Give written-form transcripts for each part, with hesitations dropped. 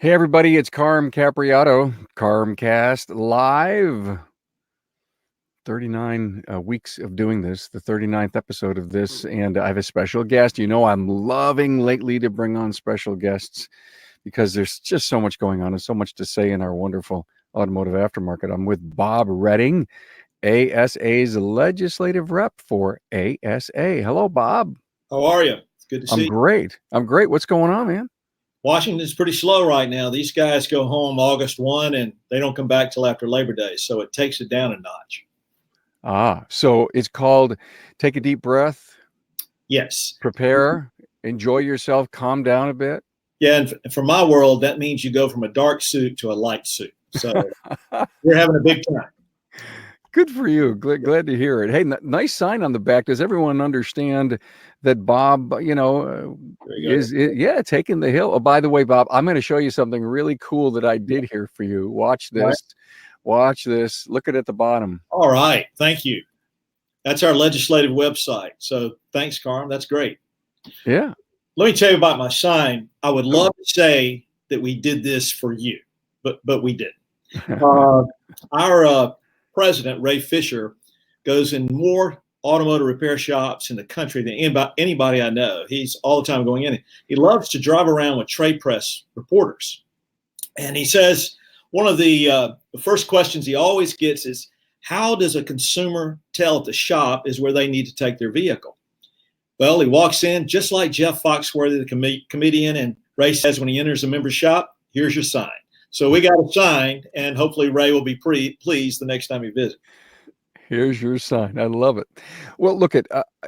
Hey everybody, it's Carm Capriotto, Carmcast live. 39 weeks of doing this, the 39th episode of this, and I have a special guest. You know, I'm loving lately to bring on special guests because there's just so much going on and so much to say in our wonderful automotive aftermarket. I'm with Bob Redding, ASA's legislative rep for ASA. Hello, Bob. How are you? It's good to see I'm you. great. I'm great. What's going on, man? Washington's pretty slow right now. These guys go home August 1 and they don't come back till after Labor Day. So it takes it down a notch. So it's called Take a Deep Breath, Yes. prepare, enjoy yourself, calm down a bit. Yeah. And for my world, that means you go from a dark suit to a light suit. So we're having a big time. Good for you. Glad to hear it. Hey, nice sign on the back. Does everyone understand that Bob, taking the hill? Oh, by the way, Bob, I'm going to show you something really cool that I did here for you. Watch this. Right. Watch this. Look at the bottom. All right. Thank you. That's our legislative website. So thanks, Carm. That's great. Yeah. Let me tell you about my sign. I would love to say that we did this for you, but we didn't. Our president, Ray Fisher, goes in more automotive repair shops in the country than anybody I know. He's all the time going in. He loves to drive around with trade press reporters. And he says one of the first questions he always gets is, how does a consumer tell at the shop is where they need to take their vehicle? Well, he walks in just like Jeff Foxworthy, the comedian, and Ray says when he enters a member's shop, here's your sign. So we got a sign, and hopefully Ray will be pleased the next time he visits. Here's your sign. I love it. Well, look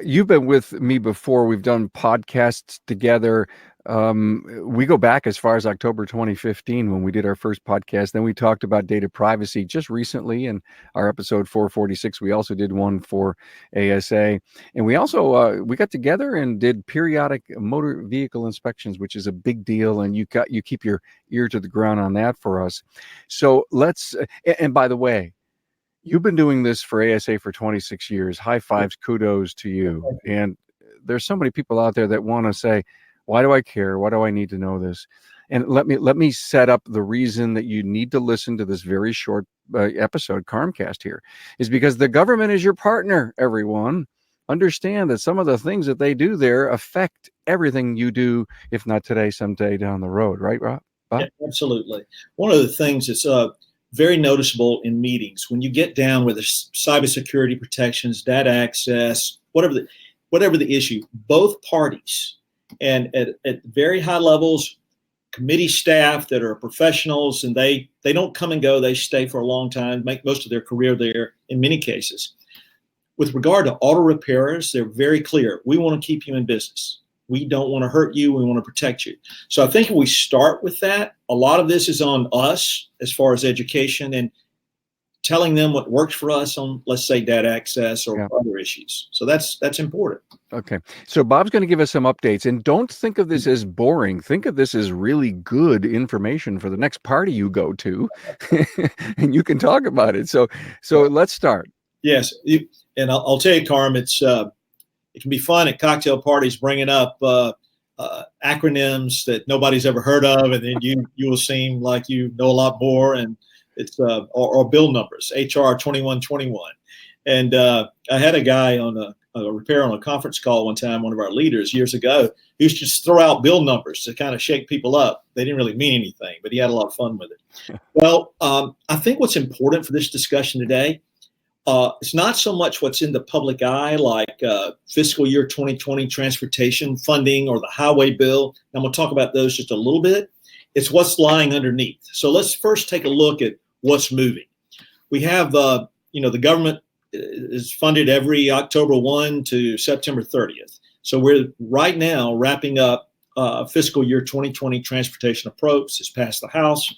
you've been with me before. We've done podcasts together. We go back as far as October 2015 when we did our first podcast. Then we talked about data privacy just recently in our episode 446. We also did one for ASA, and we also we got together and did periodic motor vehicle inspections, which is a big deal. And you keep your ear to the ground on that for us. So let's. And by the way, you've been doing this for ASA for 26 years. High fives, kudos to you. And there's so many people out there that want to say, why do I care? Why do I need to know this? And let me set up the reason that you need to listen to this very short episode, Carmcast here, is because the government is your partner, everyone. Understand that some of the things that they do there affect everything you do, if not today, someday down the road. Right, Rob? Yeah, absolutely. One of the things that's very noticeable in meetings, when you get down with the cybersecurity protections, data access, whatever the issue, both parties and at very high levels, committee staff that are professionals, and they don't come and go, they stay for a long time, make most of their career there in many cases. With regard to auto repairers, they're very clear. We want to keep you in business. We don't want to hurt you. We want to protect you. So I think if we start with that, a lot of this is on us as far as education and telling them what works for us on, let's say, data access or other issues. So that's important. Okay. So Bob's going to give us some updates, and don't think of this as boring. Think of this as really good information for the next party you go to, and you can talk about it. So let's start. Yes. And I'll tell you, Carm, it can be fun at cocktail parties bringing up acronyms that nobody's ever heard of, and then you will seem like you know a lot more. And it's or bill numbers, HR 2121. And I had a guy on a repair on a conference call one time, one of our leaders years ago, who used to just throw out bill numbers to kind of shake people up. They didn't really mean anything, but he had a lot of fun with it. Well, I think what's important for this discussion today, it's not so much what's in the public eye, like fiscal year 2020 transportation funding or the highway bill. I'm going to talk about those just a little bit. It's what's lying underneath. So let's first take a look at what's moving. We have, the government is funded every October 1 to September 30th. So we're right now wrapping up fiscal year 2020 transportation approach. It's passed the House.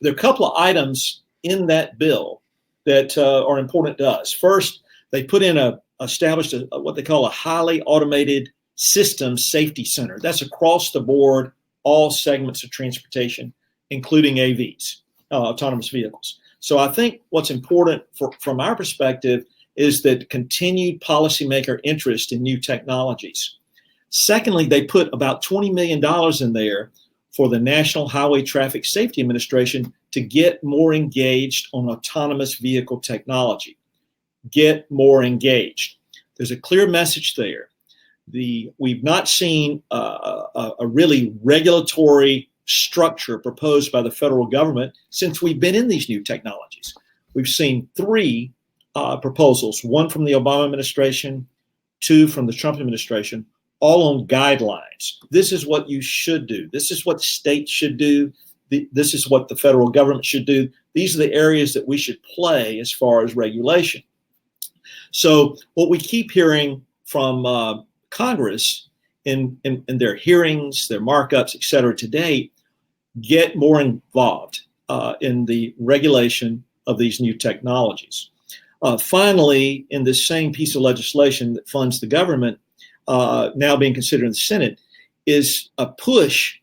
There are a couple of items in that bill that are important to us. First, they put in established what they call a highly automated systems safety center. That's across the board, all segments of transportation, including AVs, autonomous vehicles. So I think what's important from our perspective is that continued policymaker interest in new technologies. Secondly, they put about $20 million in there for the National Highway Traffic Safety Administration to get more engaged on autonomous vehicle technology. Get more engaged. There's a clear message there. We've not seen a really regulatory structure proposed by the federal government since we've been in these new technologies. We've seen 3 proposals, one from the Obama administration, 2 from the Trump administration, all on guidelines. This is what you should do. This is what states should do. This is what the federal government should do. These are the areas that we should play as far as regulation. So what we keep hearing from Congress in their hearings, their markups, et cetera, to date, get more involved in the regulation of these new technologies. Finally, in this same piece of legislation that funds the government, now being considered in the Senate, is a push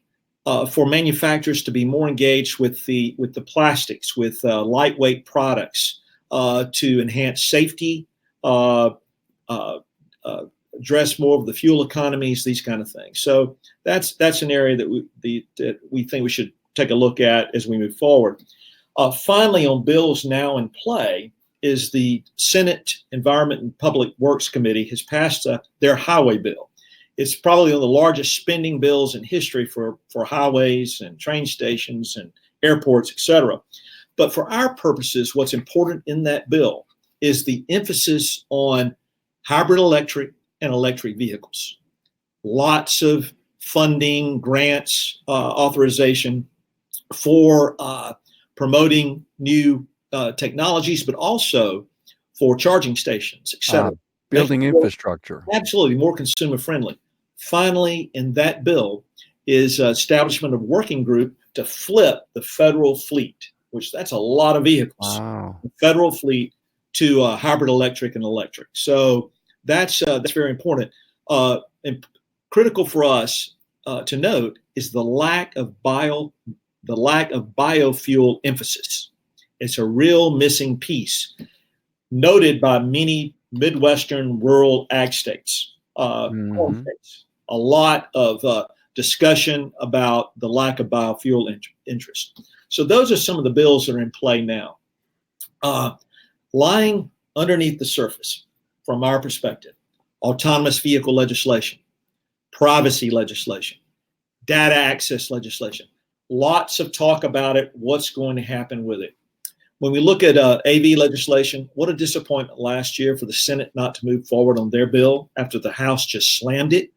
for manufacturers to be more engaged with the plastics, with lightweight products to enhance safety, address more of the fuel economies, these kind of things. So that's an area that we think we should take a look at as we move forward. Finally, on bills now in play, is the Senate Environment and Public Works Committee has passed their highway bill. It's probably one of the largest spending bills in history for highways and train stations and airports, et cetera. But for our purposes, what's important in that bill is the emphasis on hybrid electric and electric vehicles. Lots of funding, grants, authorization for promoting new technologies, but also for charging stations, et cetera. Building infrastructure. Absolutely, more consumer friendly. Finally, in that bill is establishment of a working group to flip the federal fleet, which that's a lot of vehicles. Wow. The federal fleet to hybrid electric and electric. So that's very important. And critical for us to note is the lack of biofuel emphasis. It's a real missing piece, noted by many Midwestern rural ag states, corn states. A lot of discussion about the lack of biofuel interest. So those are some of the bills that are in play now. Lying underneath the surface, from our perspective, autonomous vehicle legislation, privacy legislation, data access legislation. Lots of talk about it, what's going to happen with it. When we look at AV legislation, what a disappointment last year for the Senate not to move forward on their bill after the House just slammed it.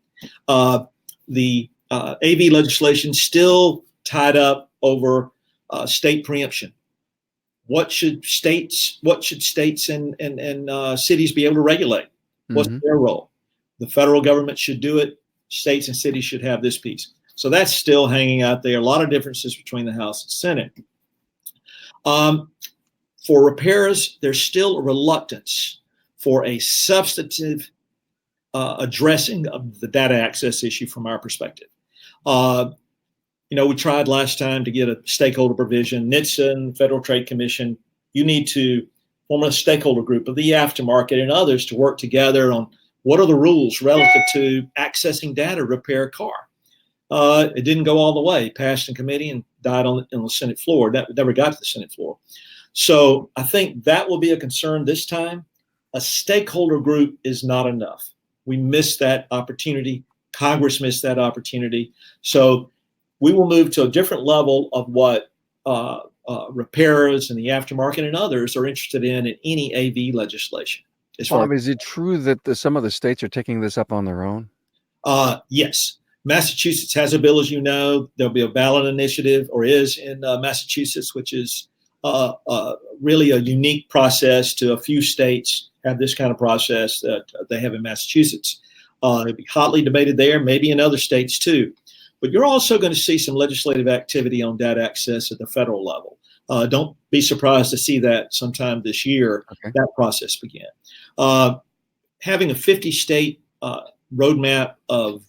The AV legislation still tied up over state preemption. What should states and cities be able to regulate? What's their role? The federal government should do it. States and cities should have this piece. So that's still hanging out there. A lot of differences between the House and Senate. For repairs, there's still a reluctance for a substantive addressing of the data access issue from our perspective. We tried last time to get a stakeholder provision. NHTSA and Federal Trade Commission, you need to form a stakeholder group of the aftermarket and others to work together on what are the rules relative to accessing data to repair a car. It didn't go all the way, passed in committee and died on the Senate floor. That never got to the Senate floor. So I think that will be a concern this time. A stakeholder group is not enough. We missed that opportunity. Congress missed that opportunity. So we will move to a different level of what repairers and the aftermarket and others are interested in any AV legislation. Bob, is it true that some of the states are taking this up on their own? Yes. Massachusetts has a bill, as you know. There'll be a ballot initiative, or is in Massachusetts, which is really a unique process to a few states have this kind of process that they have in Massachusetts. It'll be hotly debated there, maybe in other states too. But you're also going to see some legislative activity on data access at the federal level. Don't be surprised to see that sometime this year, that process begin. Having a 50-state roadmap of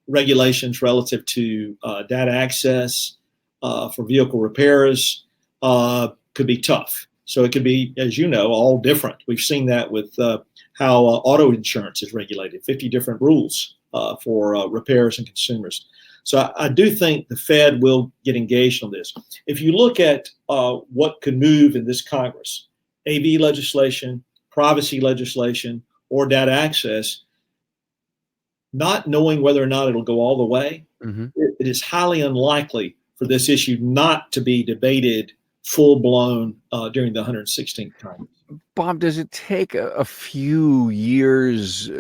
regulations relative to data access for vehicle repairs could be tough. So it could be, as you know, all different. We've seen that with how auto insurance is regulated, 50 different rules for repairs and consumers. So I do think the Fed will get engaged on this. If you look at what could move in this Congress, AV legislation, privacy legislation, or data access, not knowing whether or not it'll go all the way, it is highly unlikely for this issue not to be debated full blown during the 116th Congress. Bob, does it take a few years?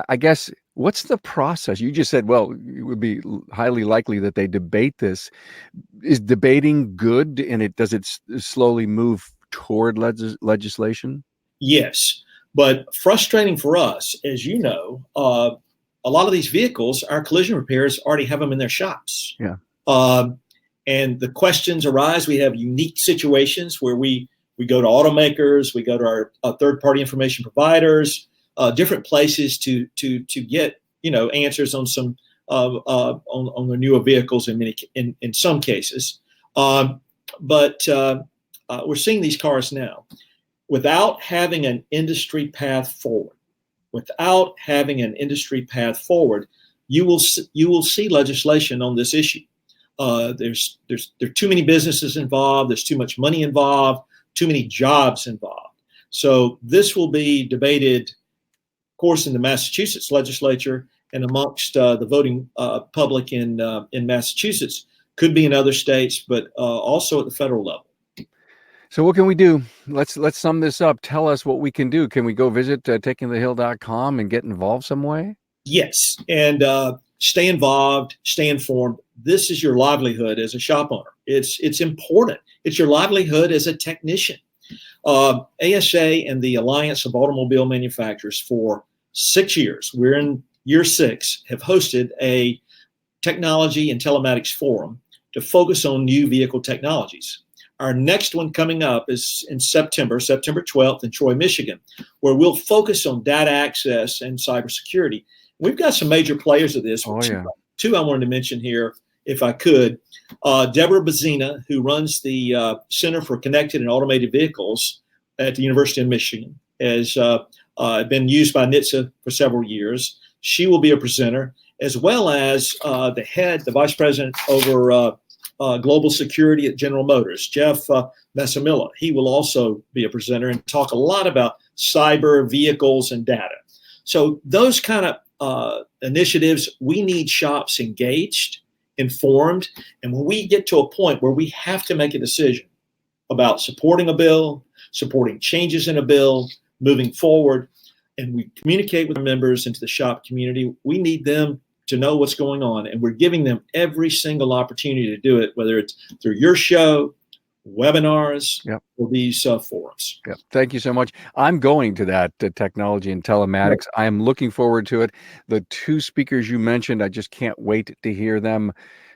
I guess, what's the process? You just said, well, it would be highly likely that they debate this. Is debating good, and does it slowly move toward legislation? Yes, but frustrating for us, as you know, a lot of these vehicles, our collision repairs already have them in their shops. Yeah. And the questions arise. We have unique situations where we go to automakers, we go to our third-party information providers, different places to get answers on some on the newer vehicles in some cases. But we're seeing these cars now without having an industry path forward. Without having an industry path forward, you will see legislation on this issue. There are too many businesses involved. There's too much money involved. Too many jobs involved. So this will be debated, of course, in the Massachusetts legislature and amongst the voting public in Massachusetts. Could be in other states, but also at the federal level. So what can we do? Let's sum this up. Tell us what we can do. Can we go visit takingthehill.com and get involved some way? Yes, and stay involved, stay informed. This is your livelihood as a shop owner. It's important. It's your livelihood as a technician. ASA and the Alliance of Automobile Manufacturers for 6 years, we're in year 6, have hosted a technology and telematics forum to focus on new vehicle technologies. Our next one coming up is in September 12th in Troy, Michigan, where we'll focus on data access and cybersecurity. We've got some major players of this. Oh, yeah. Two I wanted to mention here, if I could. Deborah Bazina, who runs the Center for Connected and Automated Vehicles at the University of Michigan, has been used by NHTSA for several years. She will be a presenter, as well as the vice president over global security at General Motors, Jeff Massimilla. He will also be a presenter and talk a lot about cyber, vehicles, and data. So those kind of initiatives, we need shops engaged, informed, and when we get to a point where we have to make a decision about supporting a bill, supporting changes in a bill, moving forward, and we communicate with our members into the shop community, we need them to know what's going on, and we're giving them every single opportunity to do it, whether it's through your show, webinars, or these forums. Yep. Thank you so much. I'm going to that technology and telematics. I am looking forward to it. The 2 speakers you mentioned, I just can't wait to hear them.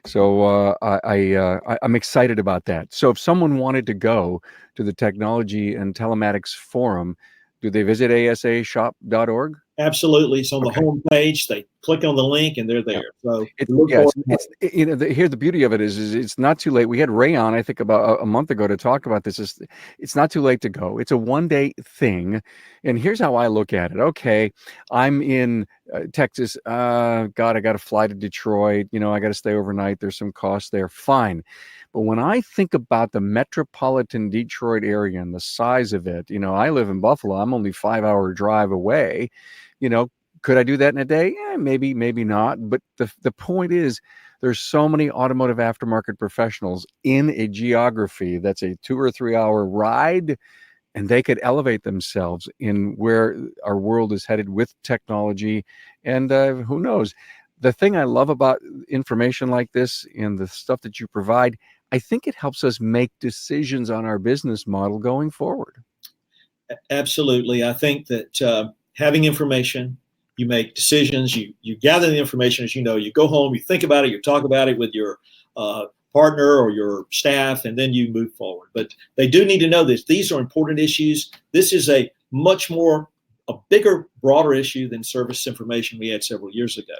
So I'm excited about that. So if someone wanted to go to the technology and telematics forum, do they visit asashop.org? Absolutely. It's on the home page. They click on the link and they're there. So here's the beauty of it is it's not too late. We had Ray on, I think, about a month ago to talk about this. It's not too late to go. It's a one-day thing. And here's how I look at it. Okay, I'm in Texas. God, I got to fly to Detroit. I got to stay overnight. There's some costs there. Fine. But when I think about the metropolitan Detroit area and the size of it, I live in Buffalo. I'm only 5-hour drive away. Could I do that in a day? Yeah, maybe not. But the point is, there's so many automotive aftermarket professionals in a geography that's a 2 or 3 hour ride, and they could elevate themselves in where our world is headed with technology. And who knows? The thing I love about information like this and the stuff that you provide, I think it helps us make decisions on our business model going forward. Absolutely. I think that having information, you make decisions, you gather the information, as you know, you go home, you think about it, you talk about it with your partner or your staff, and then you move forward. But they do need to know this. These are important issues. This is a bigger, broader issue than service information we had several years ago.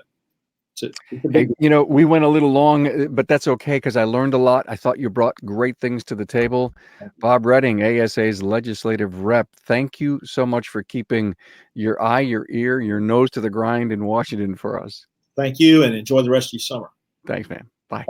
Hey, we went a little long, but that's okay because I learned a lot. I thought you brought great things to the table. Bob Redding, ASA's legislative rep, thank you so much for keeping your eye, your ear, your nose to the grind in Washington for us. Thank you, and enjoy the rest of your summer. Thanks, man. Bye.